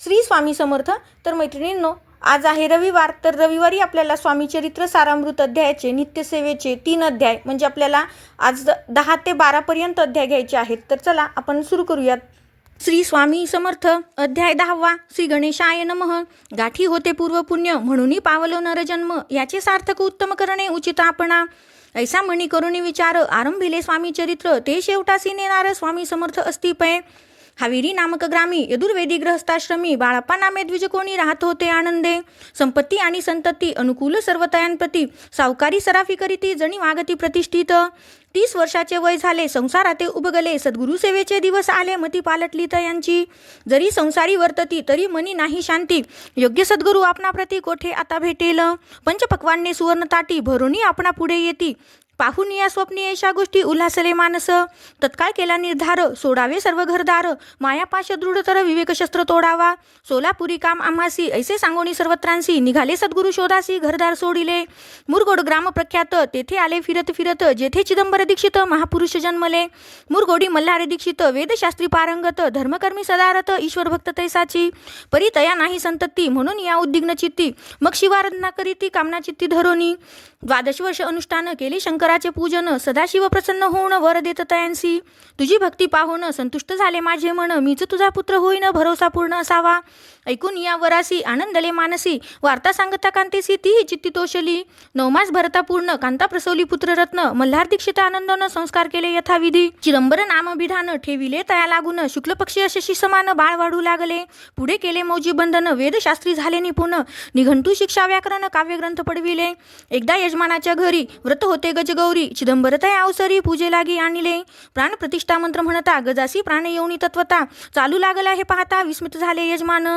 श्री स्वामी समर्थ. तर मैत्रिणींनो, आज आहे रविवार. तर रविवारी आपल्याला स्वामी चरित्र सारामृत अध्यायाचे नित्यसेवेचे 3 अध्याय म्हणजे आपल्याला आज 10 ते 12 पर्यंत अध्याय घ्यायचे आहेत. तर चला आपण सुरू करूयात. श्री स्वामी समर्थ. अध्याय 10वा. श्री गणेशाय नमः. गाठी होते पूर्व पुण्य, म्हणून पावलो नरजन्म, याचे सार्थक उत्तम करणे उचित आपणा. ऐसा मणी करुणी विचार, आरंभिले स्वामी चरित्र, ते शेवटासी नेणार स्वामी समर्थ अस्तिपय. हाविरी नामक ग्रामी यदुर्वेदी गृहस्थाश्रमी, बाळाप्पा नामे द्विज कोणी राहत होते आनंदे. संपत्ती आणि संतती अनुकूल सर्व तयांप्रती, सावकारी सराफी करीती जणी वागती प्रतिष्ठित. 30 वर्षाचे वय झाले, संसाराते उबगले, सद्गुरु सेवेचे दिवस आले, मती पालटली तयांची. जरी संसारी वर्तती तरी मनी नाही शांती, योग्य सद्गुरु आपणाप्रती कोठे आता भेटेल. पंचपक्वान्ने सुवर्ण ताटी, भरोनी आपणा पुढे येती, पाहून या स्वप्नी अशा गोष्टी उल्हासले मानस. तत्काळ केला निर्धार, सोडावे सर्व घरदार, मायापाश दृढतर विवेकशस्त्र तोडावा. सोलापुरी काम आम्हासी, ऐसे सांगोनी सर्वत्रांसी, निघाले सद्गुरु शोधासी, घरदार सोडिले. मुरगोड ग्राम प्रख्यात, तेथे आले फिरत फिरत, जेथे चिदंबर दीक्षित महापुरुष जन्मले. मुरगोडी मल्हारी दीक्षित, वेदशास्त्री पारंगत, धर्मकर्मी सदारथ, ईश्वर भक्त तैसाची. परी तया नाही संतती, म्हणून या उद्विग्न चित्ती, मग शिवाराधना करीती कामना चित्ती धरोनी. 12 वर्ष अनुष्ठान केले शंकराचे पूजन, सदाशिव प्रसन्न होऊन वर देत तयांसी. तुझी भक्ती पाहून संतुष्ट झाले माझे मन, मीच तुझा पुत्र होईन भरोसा पूर्ण असावा. ऐकून या वरासी आनंदले मानसी, वार्ता सांगता कांतेसी तीही चित्ती तोषली. 9 मास भरता पूर्ण, कांता प्रसवली पुत्ररत्न, मल्हार दीक्षित आनंदानं संस्कार केले यथाविधी. चिदंबर नाम विधान ठेविले तया लागून, शुक्ल पक्षी यशस्वी समान बाळ वाढू लागले. पुढे केले मौजी बंधन, वेदशास्त्री झाले निपुण, निघंटू शिक्षा व्याकरण काव्यग्रंथ पडविले. एकदा यजमानाच्या घरी व्रत होते गजगौरी, चिदंबर तया अवसरी पूजे लागी आणले. प्राण प्रतिष्ठा मंत्र म्हणता, गजासी प्राण येऊनी तत्वता, चालू लागला हे पाहता विस्मित झाले यजमान.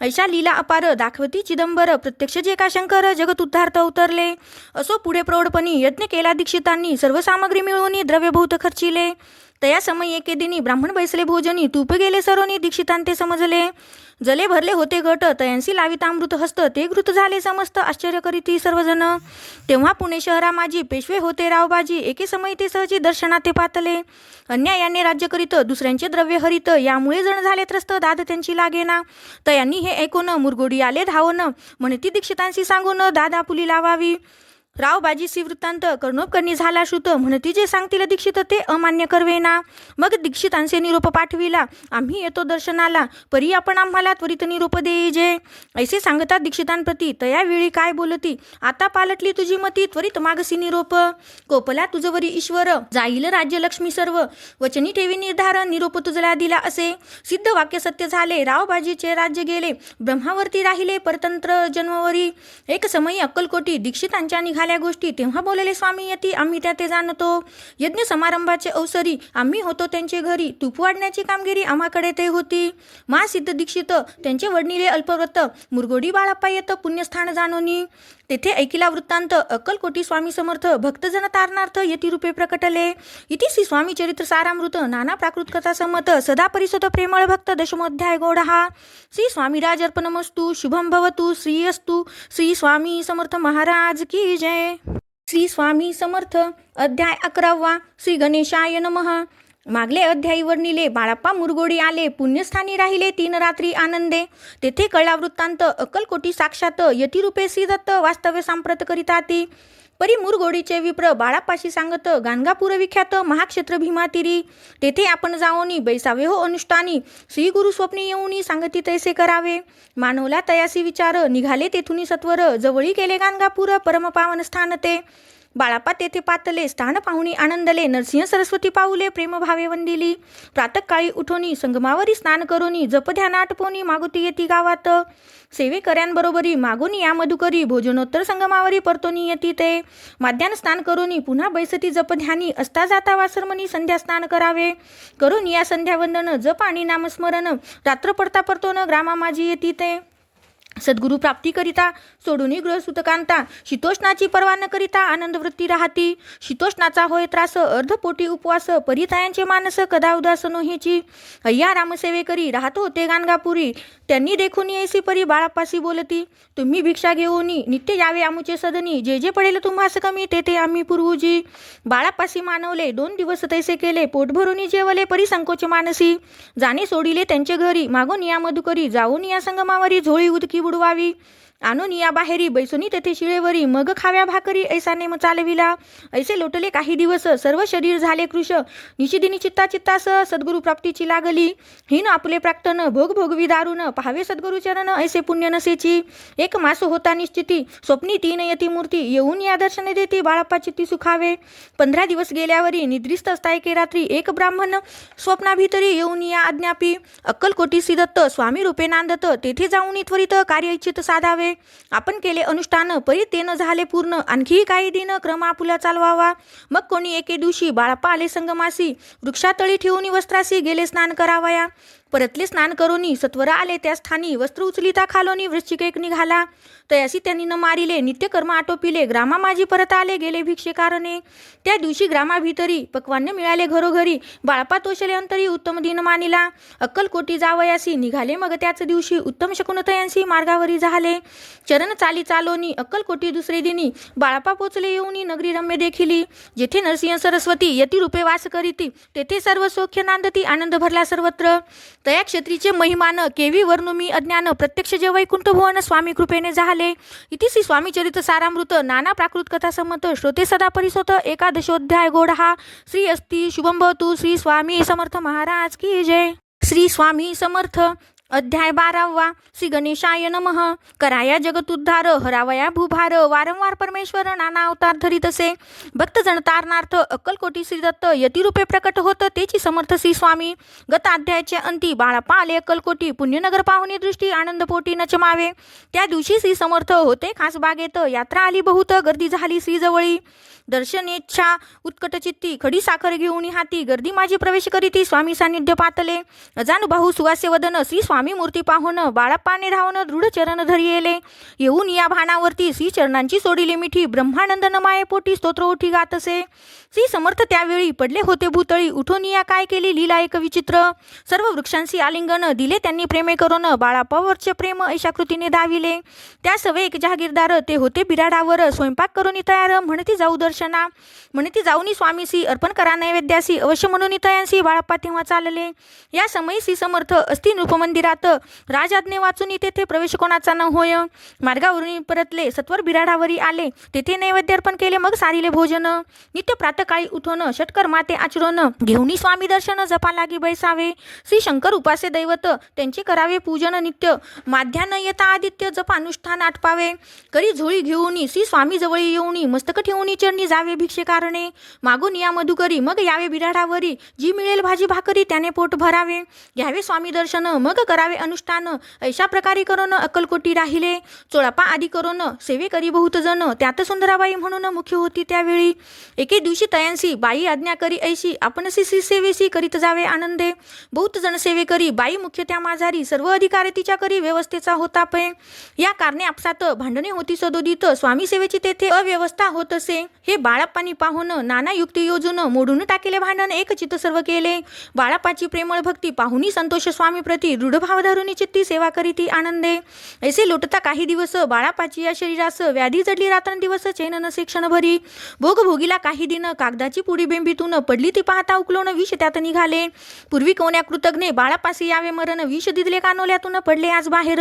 ऐशा लीला अपार दाखवती चिदंबर, प्रत्यक्ष जे का शंकर जगत उद्धारत उतरले. असो पुढे प्रौढपणी यज्ञ केला दीक्षितांनी, सर्व सामग्री मिळवून द्रव्य बहुत खर्चिले. तया समय एके दिनी ब्राह्मण बैसले भोजनी, तूप गेले सरोनी दीक्षितांते समजले. जले भरले होते घट, तयांसी लावित अमृत हस्त, ते घृत झाले समस्त आश्चर्य करीती सर्वजण. तेव्हा पुणे शहरा माझी पेशवे होते रावबाजी, एके समय ते सहजी दर्शनात ते पातले. अन्यायाने राज्य करीत, दुसऱ्यांचे द्रव्य हरित, यामुळे जण झाले त्रस्त, दाद त्यांची लागेना. तयांनी हे ऐकून मुरगोडी आले धावून, म्हणती दीक्षितांशी सांगून दाद आपुली लावावी. रावबाजीसी वृत्तांत कर्णोपकर्णी झाला श्रुत, म्हणती जे सांगतील दीक्षित ते अमान्य करवेना. मग दीक्षितांचे निरोप पाठविला, आम्ही येतो दर्शनाला, परी आपण आम्हाला त्वरित निरोप देईजे. ऐसे सांगतात दीक्षितांप्रती, तया वेळी काय बोलती, आता पालटली तुझी मती, त्वरित मागसी निरोप. कोपला तुझवरी ईश्वर, जाईल राज्य लक्ष्मी सर्व, वचनी ठेवी निर्धार, निरोप तुझला दिला असे. सिद्ध वाक्य सत्य झाले, रावबाजीचे राज्य गेले, ब्रह्मावरती राहिले परतंत्र जन्मवरी. एक समयी अक्कलकोटी दीक्षितांच्या निघाल्या गोष्टी, तेव्हा बोलले स्वामी यती, आम्ही त्या ते जाणतो. यज्ञ समारंभाचे अवसरी आम्ही होतो त्यांचे घरी, तूप वाढण्याची कामगिरी आम्हाकडे ते होती. मा सिद्ध दीक्षित त्यांचे वडणीले अल्पव्रत, मुरगोडी बाळाप्पा येत पुण्यस्थान जाणोनी. तेथे ऐकिला वृत्तांत, अक्कलकोटी स्वामी समर्थ, भक्तजन तारणार्थ यती रूपे प्रकटले. इति श्री स्वामी चरित्र सारामृत नाना प्राकृत कथा संमत, सदा परिसत प्रेमळ भक्त दशमोध्याय गौडहा. श्री स्वामीराज अर्पणमस्तु. शुभम भवतु. श्री अस्तु. श्री स्वामी समर्थ महाराज की जय. श्री स्वामी समर्थ. अध्याय 11वा. श्री गणेशाय नमः. मागले अध्यायी वर्णिले, बाळाप्पा मुरगोडी आले, पुण्यस्थानी राहिले 3 रात्री आनंदे. तेथे कळला वृत्तांत, अक्कलकोटी साक्षात यतिरूपे श्री दत्त वास्तव्य सांप्रत करिताती. परी मुरगोडीचे विप्र बाळाप्पाशी सांगत, गाणगापूर विख्यात महाक्षेत्र भीमातिरी, तेथे आपण जाओनी बैसावे हो अनुष्ठानी, श्री गुरु स्वप्नी येऊनी सांगती तैसे करावे. मानवला तयासी विचार, निघाले तेथुनी सत्वर, जवळी केले गाणगापूर परमपावन स्थान ते. बाळाप्पा तेथे पातले, स्थान पाहुणी आनंदले, नरसिंह सरस्वती पाऊले प्रेमभावे वंदिली. प्रातःकाळी उठोनी संगमावरी स्नान करोनी, जप ध्यान आटपोनी मागुती येती गावात. सेवेकऱ्यांबरोबरी मागोनी या मधुकरी, भोजनोत्तर संगमावरी परतोनी येती ते. माध्यान स्नान करोनी पुन्हा बैसती जप ध्यानी, असता जाता वासरमनी संध्या स्नान करावे. करोनी या संध्या वंदन, जप आणि नामस्मरण, रात्र पडता परतोन ग्रामा माझी येती ते. सद्गुरु प्राप्तीकरिता सोडून गृहसुतकांता शीतोष्णाची पर्वा न करिता आनंदवृत्ती राहती. शीतोष्णाचा होय त्रास अर्धपोटी उपवास परितायांचे मानस कदा उदास नोहेची. अय्या रामसेवे करी राहत होते गाणगापुरी. त्यांनी देखून ऐसी परी बाळापासी बोलती. तुम्ही भिक्षा घेऊनी नित्य यावे आमुचे सदनी. जे जे पडेल तुम्हास कमी ते ते आम्ही पुरवूजी. बाळापासी मानवले 2 दिवस तैसे केले. पोट भरून जेवले परी संकोच मानसी. जाणे सोडिले त्यांचे घरी मागून या मधुकरी. जाऊन या संगमावरी झोळी उदकी बुडवावी. आणून या बाहेरी बैसुनी तेथे शिळेवरी. मग खाव्या भाकरी ऐसा नेम चालविला. ऐसे लोटले काही दिवस सर्व शरीर झाले कृश. निशिदिनी चित्ता चित्तास सद्गुरु प्राप्तीची लागली. हिन आपले प्राक्तन भोग भोगवी दारुण. पाहावे सद्गुरु चरण ऐसे पुण्य नसेची. 1 मास होता निश्चिती स्वप्नी 3 यती मूर्ती. येऊन या दर्शन देती बाळाप्पा चित्ती सुखावे. 15 दिवस गेल्यावरी निद्रिस्त असता एके रात्री. एक ब्राह्मण स्वप्नाभितरी येऊन या आज्ञापी. अक्कलकोटी सिदत्त स्वामी रूपे नांदत. तेथे जाऊन त्वरित कार्य इच्छित साधावे. आपण केले अनुष्ठान परी ते न झाले पूर्ण. आणखी काही दिन क्रम आपुला चालवावा. मग कोणी एके दिवशी बाळाप्पा आले संगमासी. वृक्षातळी ठेवून वस्त्रासी गेले स्नान करावया. परतले स्नान करोनी सत्वर आले त्या स्थानी. वस्त्र उचलिता खालोनी वृश्चिक एक निघाला. तयासी त्यांनी न मारिले नित्यकर्म आटोपिले. ग्रामा माझी परत आले गेले भिक्षेकारणे. त्या दिवशी ग्रामाभितरी पक्वान्न मिळाले घरोघरी. बाळाप्पा तोषले अंतरी उत्तम दिन मानिला. अक्कलकोटी जावयासी निघाले मग त्याच दिवशी. उत्तम शकुनतयांसी मार्गावरी झाले. चरण चाली चालोनी अक्कलकोटी दुसरे दिनी. बाळाप्पा पोचले येऊनी नगरी रम्य देखिली. जेथे नरसिंह सरस्वती यती रूपे वास करीती. तेथे सर्व सौख्य नांदती आनंद भरला सर्वत्र. तया क्षेत्रीचे महिमान केवी वर्णू मी अज्ञान. प्रत्यक्ष जे वैकुंठ भुवन स्वामी कृपेने झाले. इति श्री स्वामी चरित सारामृत नाना प्राकृत कथा संमत. श्रोते सदा परिसोत एकादशोध्याय गोडहा. श्री अस्ति शुभम भवतु. श्री स्वामी समर्थ महाराज की जय. श्री स्वामी समर्थ. अध्याय 12वा. श्री गणेशाय नमः. कराया जगतुद्धार हरावया भूभार. वारंवार परमेश्वर नाना अवतार धरीत असे. भक्तजन तारणार्थ अक्कलकोटी श्रीदत्त यतिरूपे प्रकट होत तेची समर्थ श्री स्वामी. गत अध्यायाचे अंती बाळाप्पा आले अक्कलकोटी. पुण्यनगर पाहुणी दृष्टी आनंदपोटी नचमावे. त्या दिवशी श्री समर्थ होते खास बागेत. यात्रा आली बहुत गर्दी झाली श्रीजवळी. दर्शनेच्छा उत्कट चित्ती. खडी साखर घेऊन हाती. गर्दी माझी प्रवेश करीती स्वामी सानिध्य पातले. अजानुबाहू सुवास्य वदन श्री स्वामी मूर्ती पाहून. बाळाप्पाने धावून दृढ चरण धरी येले. येऊन या भानावरती श्री चरणांची सोडिली मिठी. ब्रह्मानंद नमाये पोटी स्तोत्र उठी गात असे. श्री समर्थ त्यावेळी पडले होते भूतळी. उठून या काय केली लीला एक विचित्र. सर्व वृक्षांशी आलिंगन दिले त्यांनी प्रेमे करून. बाळाप्पावरचे प्रेम अशा कृतीने दाविले. त्या सवे एक जहागीरदार ते होते बिराडावर. स्वयंपाक करून तयार म्हणती जाऊ दर्शना. म्हणती जाऊनी स्वामीसी अर्पण करा नैवेद्यासी. अवश्य म्हणून तयांसी बाळाप्पा तेव्हा चालले. या समयी श्री समर्थ असती नृपमंदिरात. राजाज्ञे वाचून तेथे प्रवेश कोणाचा न होय. मार्गावरून परतले सत्वर बिराडावरी आले. तेथे नैवेद्य अर्पण केले मग सारिले भोजन. नित्य प्रातकाळी उठून षटकर्माते आचरण. घेऊनी स्वामी दर्शन जपा लागी बैसावे. श्री शंकर उपासे दैवत त्यांचे करावे पूजन नित्य. माध्यान्ह येता आदित्य जप अनुष्ठान आटपावे. करी झोळी घेऊनी श्री स्वामी जवळी येऊनी. मस्तक ठेवूनी चरणी जावे भिक्षेकारणे. मागून या मधुकरी मग यावे बिराडावरी. जी मिळेल भाजी भाकरी त्याने पोट भरावे. घ्यावे स्वामी दर्शन मग करावे अनुष्ठान. अशा प्रकारे करून अक्कलकोटी राहिले. चोळापा आदी करून सेवे करी बहुत जण. त्यात सुंदराबाई म्हणून मुख्य होती त्यावेळी. एके दिवशी तयांसी बाई आज्ञा करी ऐशी. आपण श्री सेवेसी करीत जावे आनंदे. बहुत जण सेवे करी बाई मुख्य त्या माझारी. सर्व अधिकार तिच्या करी व्यवस्थेचा होता पै. या कारणे आपसात भांडणे होती सदोदित. स्वामी सेवेची तेथे अव्यवस्था होत असे. हे बाळाप्पानी पाहून नाना युक्ती योजून मोडून टाकेले भांडण एक चित्त सर्व केले. बाळाप्पाची प्रेमळ भक्ती पाहुनी संतोष स्वामी प्रती. दृढ भाव धरुनी चित्ती सेवा करीती आनंदे. ऐसे लोटता काही दिवस बाळाप्पाची या शरीरास. व्याधी जडली रात्रंदिवस चैन नसे क्षणभरी. भोग भोगीला काही दिन कागदाची पुडी बेंबीतून. पडली ती पाहता उकलून विष त्यात निघाले. पूर्वी कोण्या कृतज्ञे बाळापासी यावे मरण. विष दिदले कानोल्यातून पडले आज बाहेर.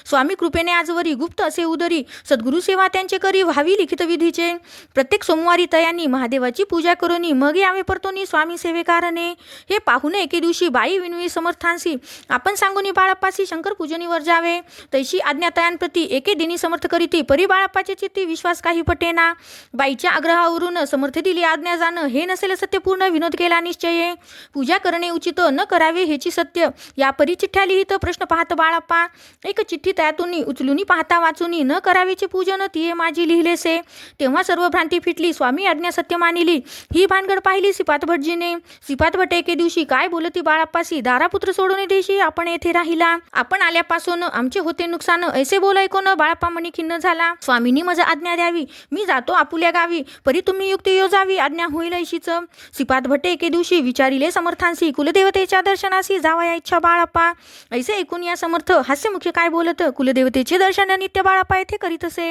स्वामी कृपेने आजवरी गुप्त असे उदरी. सद्गुरु सेवा त्यांचे करी व्हावी लिखित विधीचे. प्रत्येक सोमवारी तयांनी महादेवाची पूजा करोनी. मग यावे परतोनी स्वामी सेवेकारणे. हे पाहुणे एके दिवशी बाई विनवी समर्थांसी. आपण सांगूनी बाळाप्पासी शंकर पूजनीवर जावे. तैशी आज्ञा तयांप्रती एके दिनी समर्थ करीती. परी बाळाप्पाचे चित्ती विश्वास काही पटेना. बाईच्या आग्रहावरून समर्थ दिली आज्ञा जाण. हे नसेल सत्यपूर्ण विनोद केला निश्चये. पूजा करणे उचित न करावे हेची सत्य. या परी चिठ्ठ्या लिहित प्रश्न पाहत बाळाप्पा. एक चिठ्ठी त्यातून उचलूनी पाहता वाचूनी. न करावेचे पूजन तिये माझी लिहिलेसे. तेव्हा सर्व भ्रांती फिटली. स्वामी आज्ञा सत्य मानिली. ही भानगड पाहिली श्रीपाद भटजीने. श्रीपाद भट एके दिवशी काय बोलती बाळाप्पासी. दारापुत्र सोडून देशी आपण येथे राहिला. आपण आल्यापासून आमचे होते नुकसान, ऐसे बोल ऐकून बाळप्पा मनी खिन्न झाला. स्वामींनी मज आज्ञा द्यावी, मी जातो आपुल्या गावी, परी तुम्ही युक्ती योजावी, आज्ञा होईल ऐशीच. श्रीपाद भट्टे एके दिवशी विचारिले समर्थांशी, कुलदेवतेच्या दर्शनासी जावा या इच्छा बाळप्पा. ऐसे ऐकून या समर्थ हास्यमुखी काय बोलत, कुलदेवतेचे दर्शन नित्य बाळप्पा येथे करीत असे.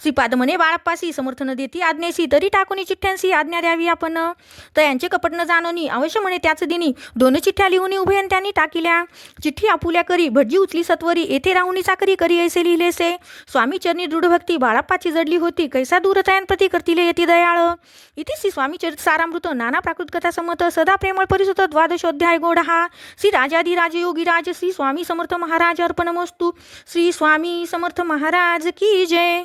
श्रीपाद म्हणे बाळप्पासी, समर्थन देती आज्ञेसी, तरी टाकून चिठ्ठ्यांशी आज्ञा द्यावी आपण. तर यांचे कपट न जाणोनी अवश्य म्हणे त्याच दिनी 2 चिठ्ठ्या लिहून उभयन त्यांनी टाकिल्या. चिठ्ठी आपुल्या करी भटजी उचली सत्वरी, येथे राहुनी चाकरी करी ऐसे लिहिलेसे. स्वामी चरणी दृढ भक्ती बाळप्पाची जडली होती, कैसा दूर तयान प्रति करतिले यती दयाळ. इथे श्री स्वामी चरित्र सारामृत नाना प्राकृत कथा समत सदा प्रेमळ परिसुत द्वादशोध्याय गोड हा. श्री राजाधिराज योगीराज श्री स्वामी समर्थ महाराज अर्पणमस्तु. श्री स्वामी समर्थ महाराज की जय.